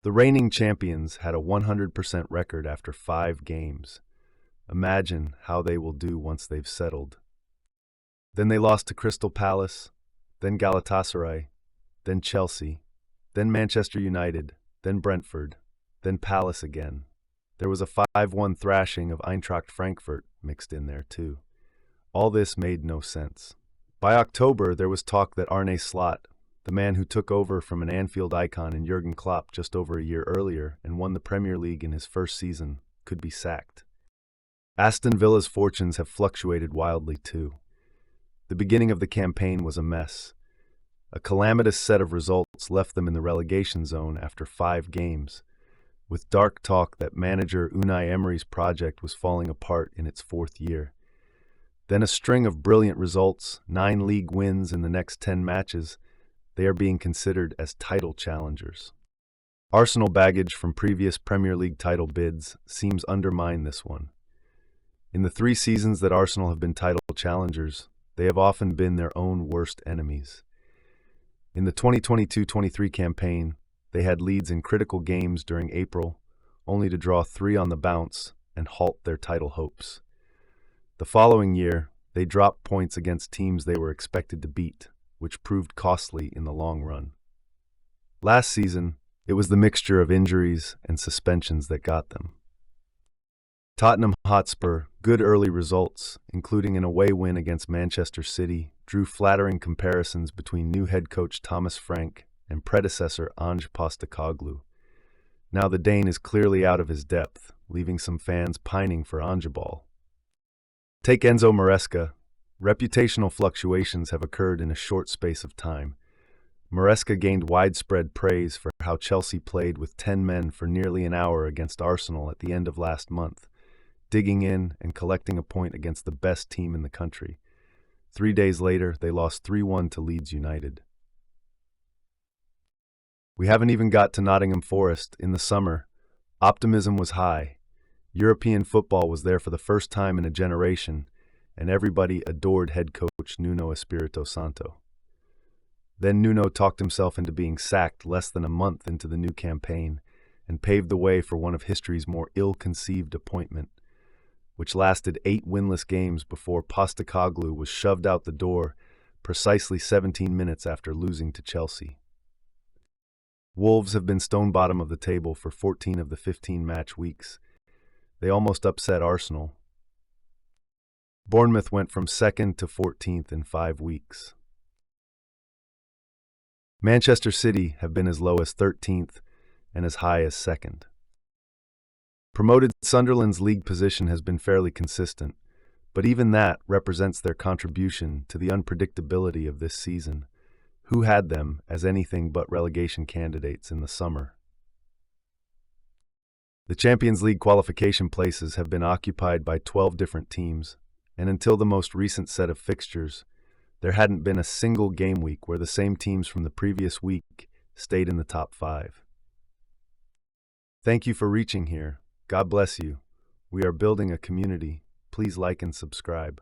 The reigning champions had a 100% record after 5 games. Imagine how they will do once they've settled. Then they lost to Crystal Palace, then Galatasaray, then Chelsea, then Manchester United, then Brentford, then Palace again. There was a 5-1 thrashing of Eintracht Frankfurt mixed in there too. All this made no sense. By October, there was talk that Arne Slot, the man who took over from an Anfield icon in Jurgen Klopp just over a year earlier and won the Premier League in his first season, could be sacked. Aston Villa's fortunes have fluctuated wildly too. The beginning of the campaign was a mess. A calamitous set of results left them in the relegation zone after 5 games, with dark talk that manager Unai Emery's project was falling apart in its 4th year. Then a string of brilliant results, 9 league wins in the next 10 matches. They are being considered as title challengers. Arsenal baggage from previous Premier League title bids seems undermine this one. In the 3 seasons that Arsenal have been title challengers, they have often been their own worst enemies. In the 2022-23 campaign, they had leads in critical games during April, only to draw 3 on the bounce and halt their title hopes. The following year, they dropped points against teams they were expected to beat, which proved costly in the long run. Last season, it was the mixture of injuries and suspensions that got them. Tottenham Hotspur, good early results, including an away win against Manchester City, drew flattering comparisons between new head coach Thomas Frank and predecessor Ange Postecoglou. Now the Dane is clearly out of his depth, leaving some fans pining for Angeball. Take Enzo Maresca. Reputational fluctuations have occurred in a short space of time. Maresca gained widespread praise for how Chelsea played with 10 men for nearly an hour against Arsenal at the end of last month, digging in and collecting a point against the best team in the country. 3 days later, they lost 3-1 to Leeds United. We haven't even got to Nottingham Forest. In the summer, optimism was high. European football was there for the first time in a generation, and everybody adored head coach Nuno Espirito Santo. Then Nuno talked himself into being sacked less than a month into the new campaign and paved the way for one of history's more ill-conceived appointment, which lasted 8 winless games before Postecoglou was shoved out the door precisely 17 minutes after losing to Chelsea. Wolves have been stone bottom of the table for 14 of the 15 match weeks. They almost upset Arsenal. Bournemouth went from 2nd to 14th in 5 weeks. Manchester City have been as low as 13th and as high as 2nd. Promoted Sunderland's league position has been fairly consistent, but even that represents their contribution to the unpredictability of this season. Who had them as anything but relegation candidates in the summer? The Champions League qualification places have been occupied by 12 different teams, and until the most recent set of fixtures, there hadn't been a single game week where the same teams from the previous week stayed in the top 5. Thank you for reaching here. God bless you. We are building a community. Please like and subscribe.